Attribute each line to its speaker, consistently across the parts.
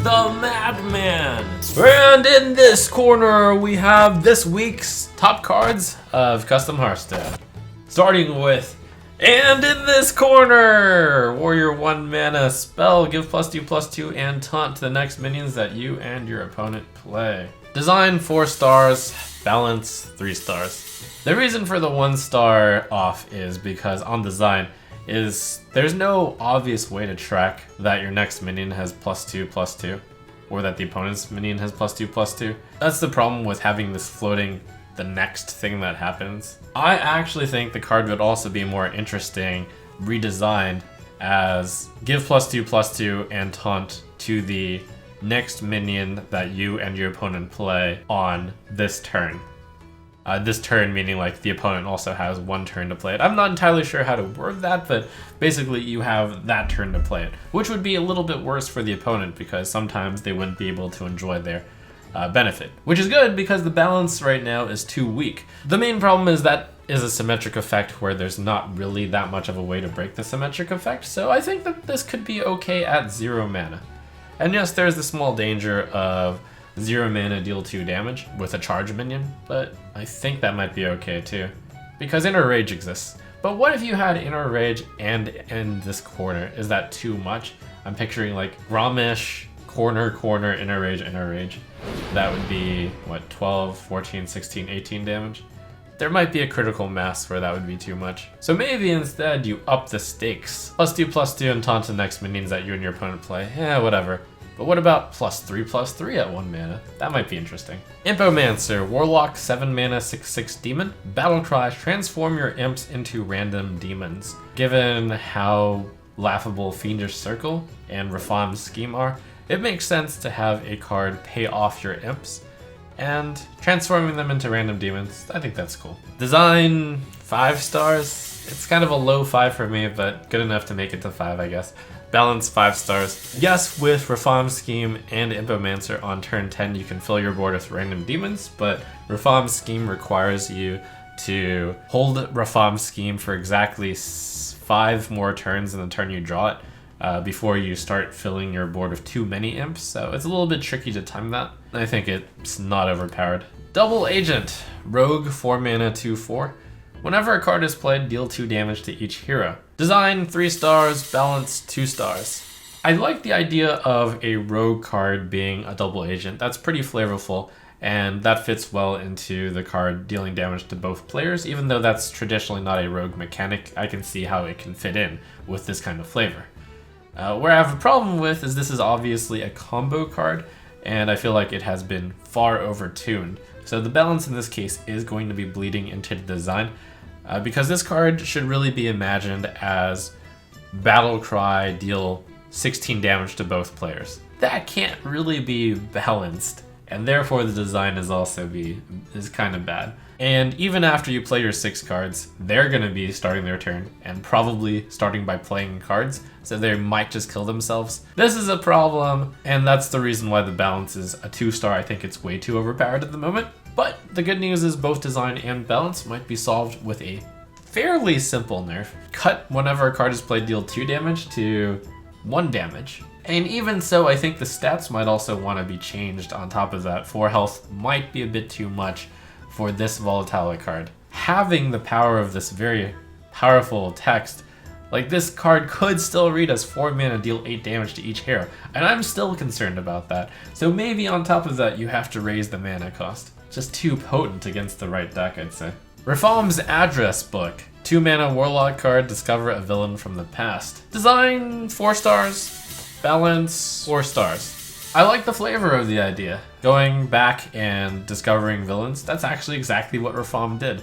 Speaker 1: the Madman. And in this corner, we have this week's top cards of Custom Hearthstone. Starting with, and in this corner, Warrior 1 mana spell, give +2/+2 and taunt to the next minions that you and your opponent play. Design 4 stars, balance 3 stars. The reason for the 1 star off is because on design, there's no obvious way to track that your next minion has +2/+2, or that the opponent's minion has +2/+2. That's the problem with having this floating the next thing that happens. I actually think the card would also be more interesting redesigned as give +2/+2 and taunt to the next minion that you and your opponent play on this turn. This turn meaning like the opponent also has 1 turn to play it. I'm not entirely sure how to word that, but basically you have that turn to play it, which would be a little bit worse for the opponent because sometimes they wouldn't be able to enjoy their benefit, which is good because the balance right now is too weak. The main problem is that is a symmetric effect where there's not really that much of a way to break the symmetric effect, so I think that this could be okay at 0 mana. And yes, there's the small danger of 0 mana deal 2 damage with a charge minion, but I think that might be okay too, because Inner Rage exists. But what if you had Inner Rage and in this corner? Is that too much? I'm picturing like Grommish, corner, Inner Rage. That would be, what, 12, 14, 16, 18 damage? There might be a critical mass where that would be too much. So maybe instead you up the stakes. +2/+2 and taunt to the next minions that you and your opponent play. Yeah, whatever. But what about +3/+3 at 1 mana? That might be interesting. Impomancer, Warlock, 7 mana, 6/6 demon. Battlecry, transform your imps into random demons. Given how laughable Fiendish Circle and Reformed Scheme are, it makes sense to have a card pay off your imps and transforming them into random demons. I think that's cool. Design 5 stars. It's kind of a low 5 for me, but good enough to make it to 5, I guess. Balance 5 stars. Yes, with Reform Scheme and Impomancer on turn 10, you can fill your board with random demons, but Reform Scheme requires you to hold Reform Scheme for exactly 5 more turns in the turn you draw it before you start filling your board with too many imps, so it's a little bit tricky to time that. I think it's not overpowered. Double Agent, Rogue, 4 mana, 2/4. Whenever a card is played, deal 2 damage to each hero. Design 3 stars, balance 2 stars. I like the idea of a rogue card being a double agent. That's pretty flavorful, and that fits well into the card dealing damage to both players. Even though that's traditionally not a rogue mechanic, I can see how it can fit in with this kind of flavor. Where I have a problem with is this is obviously a combo card, and I feel like it has been far overtuned. So the balance in this case is going to be bleeding into the design, because this card should really be imagined as Battlecry deal 16 damage to both players. That can't really be balanced, and therefore the design is kind of bad. And even after you play your 6 cards, they're going to be starting their turn, and probably starting by playing cards, so they might just kill themselves. This is a problem, and that's the reason why the balance is a 2 star. I think it's way too overpowered at the moment. But the good news is both design and balance might be solved with a fairly simple nerf. Cut whenever a card is played, deal 2 damage to 1 damage. And even so, I think the stats might also want to be changed on top of that. 4 health might be a bit too much for this volatile card. Having the power of this very powerful text, like this card could still read as 4 mana, deal 8 damage to each hero, and I'm still concerned about that. So maybe on top of that, you have to raise the mana cost. Just too potent against the right deck, I'd say. Reform's Address Book. 2 mana Warlock card, discover a villain from the past. Design 4 stars, balance 4 stars. I like the flavor of the idea. Going back and discovering villains, that's actually exactly what Reform did.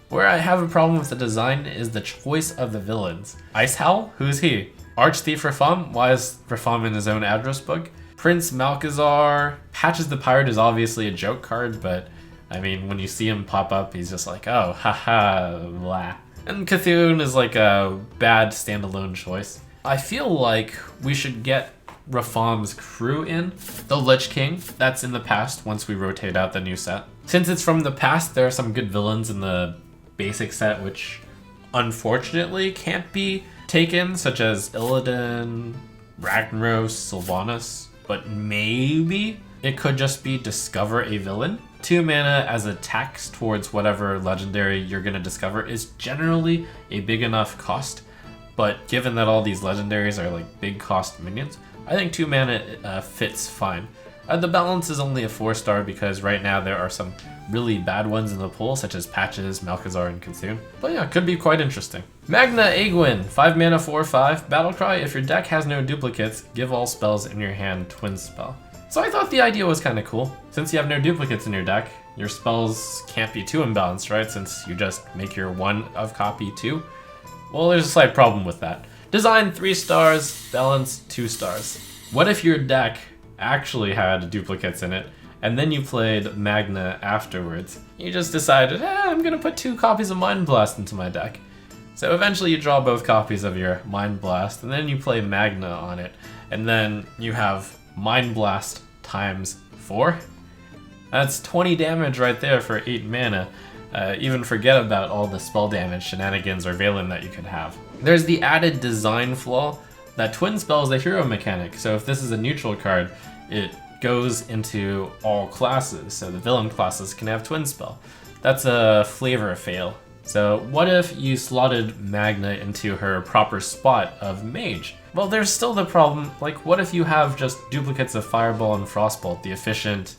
Speaker 1: Where I have a problem with the design is the choice of the villains. Icehowl? Who's he? Archthief Reform? Why is Reform in his own address book? Prince Malchezaar. Patches the Pirate is obviously a joke card, but I mean, when you see him pop up, he's just like, oh, haha, blah. And Cthulhu is like a bad standalone choice. I feel like we should get Reform's crew in. The Lich King, that's in the past once we rotate out the new set. Since it's from the past, there are some good villains in the basic set which unfortunately can't be taken, such as Illidan, Ragnaros, Sylvanas. but maybe it could just be discover a villain. 2 mana as a tax towards whatever legendary you're going to discover is generally a big enough cost, but given that all these legendaries are like big cost minions, I think 2 mana fits fine. The balance is only a 4-star because right now there are some really bad ones in the pool, such as Patches, Malkazar, and Consume. But yeah, could be quite interesting. Magna Eggwin, 5 mana 4/5, Battlecry. If your deck has no duplicates, give all spells in your hand twin spell. So I thought the idea was kind of cool. Since you have no duplicates in your deck, your spells can't be too imbalanced, right? Since you just make your 1 of copy 2. Well, there's a slight problem with that. Design 3 stars, balance 2 stars. What if your deck actually had duplicates in it, and then you played Magna afterwards? You just decided, I'm gonna put 2 copies of Mind Blast into my deck. So eventually you draw both copies of your Mind Blast, and then you play Magna on it, and then you have Mind Blast times 4. That's 20 damage right there for 8 mana. Even forget about all the spell damage, shenanigans, or Valen that you could have. There's the added design flaw that twin spell is a hero mechanic, so if this is a neutral card, it goes into all classes, so the villain classes can have twin spell. That's a flavor fail. So what if you slotted Magna into her proper spot of mage? Well, there's still the problem, like what if you have just duplicates of Fireball and Frostbolt, the efficient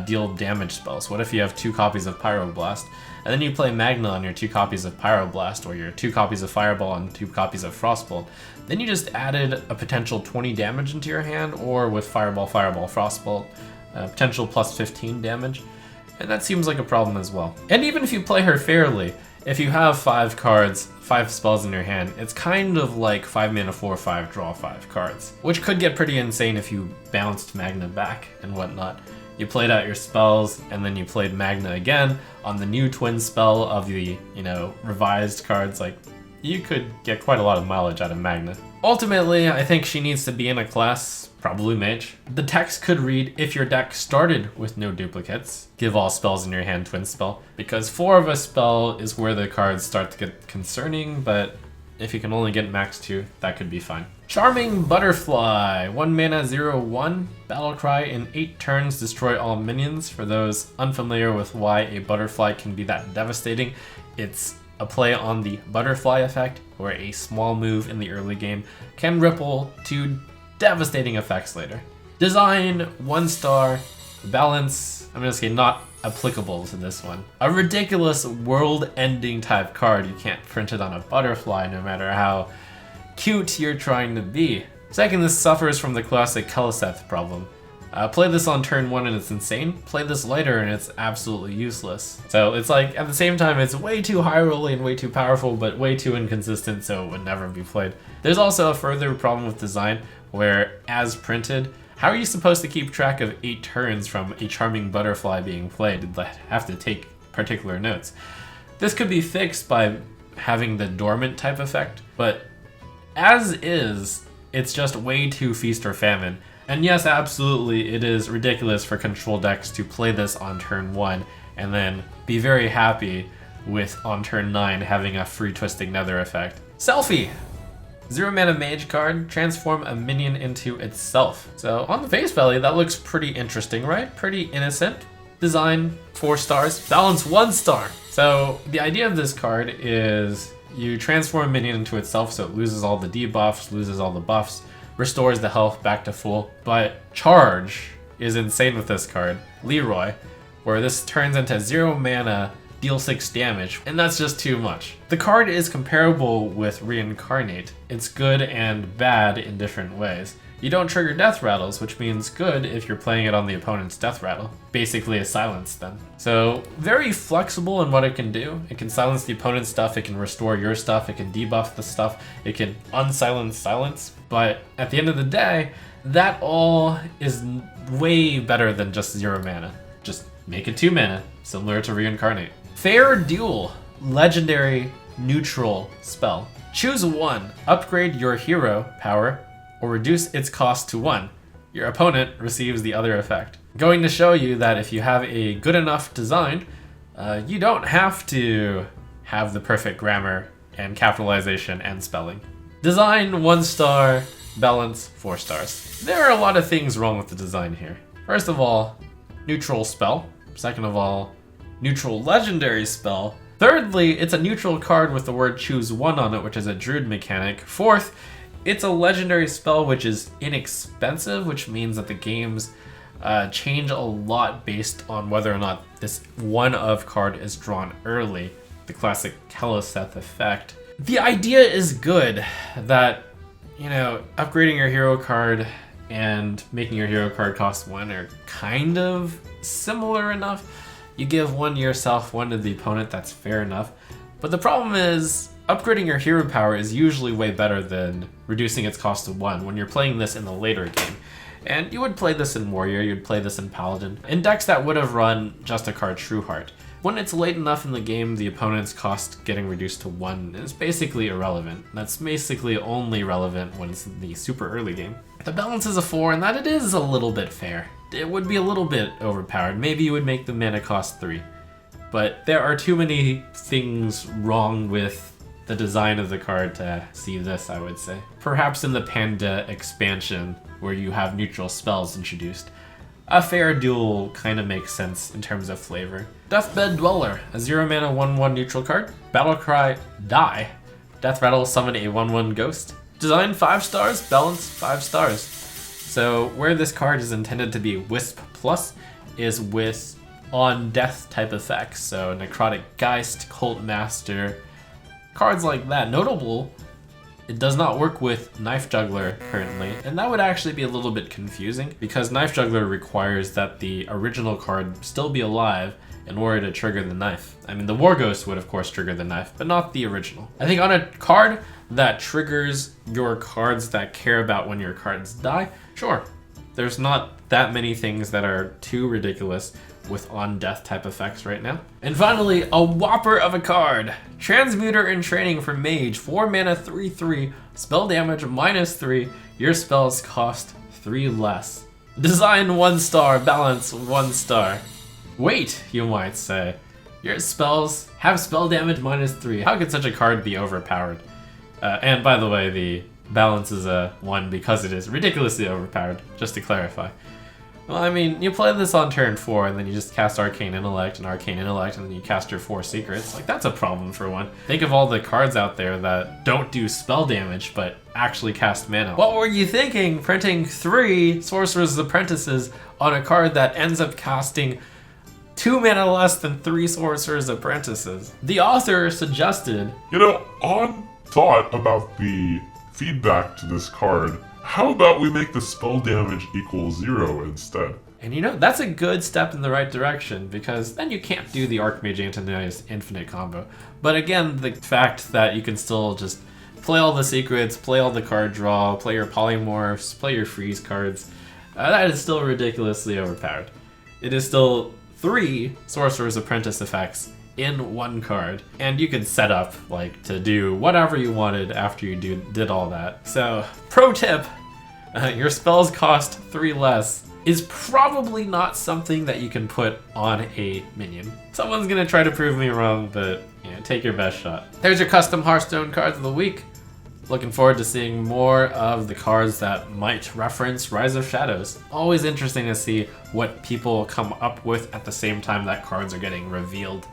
Speaker 1: deal damage spells? What if you have 2 copies of Pyroblast, and then you play Magna on your 2 copies of Pyroblast, or your 2 copies of Fireball and 2 copies of Frostbolt? Then you just added a potential 20 damage into your hand, or with Fireball, Frostbolt, potential plus 15 damage, and that seems like a problem as well. And even if you play her fairly, if you have 5 cards, 5 spells in your hand, it's kind of like 5 mana 4/5 draw 5 cards, which could get pretty insane if you bounced Magna back and whatnot. You played out your spells, and then you played Magna again on the new twin spell of the, revised cards. Like, you could get quite a lot of mileage out of Magna. Ultimately, I think she needs to be in a class, probably Mage. The text could read, if your deck started with no duplicates, give all spells in your hand twin spell, because 4 of a spell is where the cards start to get concerning, but if you can only get max 2, that could be fine. Charming Butterfly, 1 mana 0/1, Battlecry, in 8 turns destroy all minions. For those unfamiliar with why a butterfly can be that devastating, it's a play on the butterfly effect, where a small move in the early game can ripple to devastating effects later. Design 1 star, balance, I'm gonna say not applicable to this one. A ridiculous world-ending type card. You can't print it on a butterfly no matter how cute you're trying to be. Second, this suffers from the classic Keleseth problem. Play this on turn 1 and it's insane. Play this later and it's absolutely useless. So it's like, at the same time, it's way too high rolling and way too powerful, but way too inconsistent, so it would never be played. There's also a further problem with design, where, as printed, how are you supposed to keep track of 8 turns from a charming butterfly being played? You'd have to take particular notes. This could be fixed by having the dormant type effect, but as is, it's just way too feast or famine. And yes, absolutely, it is ridiculous for control decks to play this on turn 1 and then be very happy with, on turn 9, having a free Twisting Nether effect. Selfie! 0 mana mage card, transform a minion into itself. So on the face value, that looks pretty interesting, right? Pretty innocent. Design 4 stars, balance 1 star. So the idea of this card is you transform a minion into itself, so it loses all the debuffs, loses all the buffs, restores the health back to full. But charge is insane with this card. Leroy, where this turns into 0 mana, deal 6 damage, and that's just too much. The card is comparable with Reincarnate. It's good and bad in different ways. You don't trigger death rattles, which means good if you're playing it on the opponent's death rattle. Basically a silence then. So very flexible in what it can do. It can silence the opponent's stuff, it can restore your stuff, it can debuff the stuff, it can unsilence silence. But at the end of the day, that all is way better than just 0 mana. Just make it 2 mana, similar to Reincarnate. Fair Duel, legendary neutral spell. Choose 1, upgrade your hero power, or reduce its cost to 1. Your opponent receives the other effect. Going to show you that if you have a good enough design, you don't have to have the perfect grammar and capitalization and spelling. Design 1 star, balance 4 stars. There are a lot of things wrong with the design here. First of all, neutral spell. Second of all, neutral legendary spell. Thirdly, it's a neutral card with the word choose one on it, which is a druid mechanic. Fourth, it's a legendary spell which is inexpensive, which means that the games change a lot based on whether or not this one of card is drawn early. The classic Keloseth effect. The idea is good that, you know, upgrading your hero card and making your hero card cost 1 are kind of similar enough. You give 1 to yourself, 1 to the opponent, that's fair enough. But the problem is, upgrading your hero power is usually way better than reducing its cost to 1 when you're playing this in the later game. And you would play this in Warrior, you'd play this in Paladin, in decks that would have run just a card Trueheart. When it's late enough in the game, the opponent's cost getting reduced to 1 is basically irrelevant. That's basically only relevant when it's the super early game. The balance is a 4, and that it is a little bit fair. It would be a little bit overpowered. Maybe you would make the mana cost 3. But there are too many things wrong with the design of the card to see this, I would say. Perhaps in the Panda expansion, where you have neutral spells introduced, a fair duel kind of makes sense in terms of flavor. Deathbed Dweller, a 0 mana 1/1 neutral card. Battlecry, die. Death Rattle, summon a 1/1 ghost. Design 5 stars, balance 5 stars. So where this card is intended to be Wisp Plus is with on death type effects. So Necrotic Geist, Cult Master, cards like that. Notable, it does not work with Knife Juggler currently, and that would actually be a little bit confusing because Knife Juggler requires that the original card still be alive in order to trigger the knife. I mean, the War Ghost would of course trigger the knife, but not the original. I think on a card that triggers your cards that care about when your cards die, sure. There's not that many things that are too ridiculous with on-death type effects right now. And finally, a whopper of a card. Transmuter in Training for Mage, 4 mana 3/3, spell damage -3, your spells cost 3 less. Design 1 star, balance 1 star. Wait, you might say. Your spells have spell damage -3. How could such a card be overpowered? And by the way, the balance is a 1 because it is ridiculously overpowered, just to clarify. Well, I mean, you play this on turn 4, and then you just cast Arcane Intellect, and then you cast your 4 secrets. Like, that's a problem for one. Think of all the cards out there that don't do spell damage, but actually cast mana. What were you thinking, printing 3 Sorcerer's Apprentices on a card that ends up casting 2 mana less than 3 Sorcerer's Apprentices? The author suggested,
Speaker 2: you know, on thought about the feedback to this card, how about we make the spell damage equal 0 instead?
Speaker 1: And you know, that's a good step in the right direction, because then you can't do the Archmage Antonius infinite combo. But again, the fact that you can still just play all the secrets, play all the card draw, play your polymorphs, play your freeze cards, that is still ridiculously overpowered. It is still 3 Sorcerer's Apprentice effects in 1 card, and you could set up like to do whatever you wanted after you did all that. So, pro tip, your spells cost 3 less is probably not something that you can put on a minion. Someone's gonna try to prove me wrong, but you know, take your best shot. There's your custom Hearthstone cards of the week. Looking forward to seeing more of the cards that might reference Rise of Shadows. Always interesting to see what people come up with at the same time that cards are getting revealed.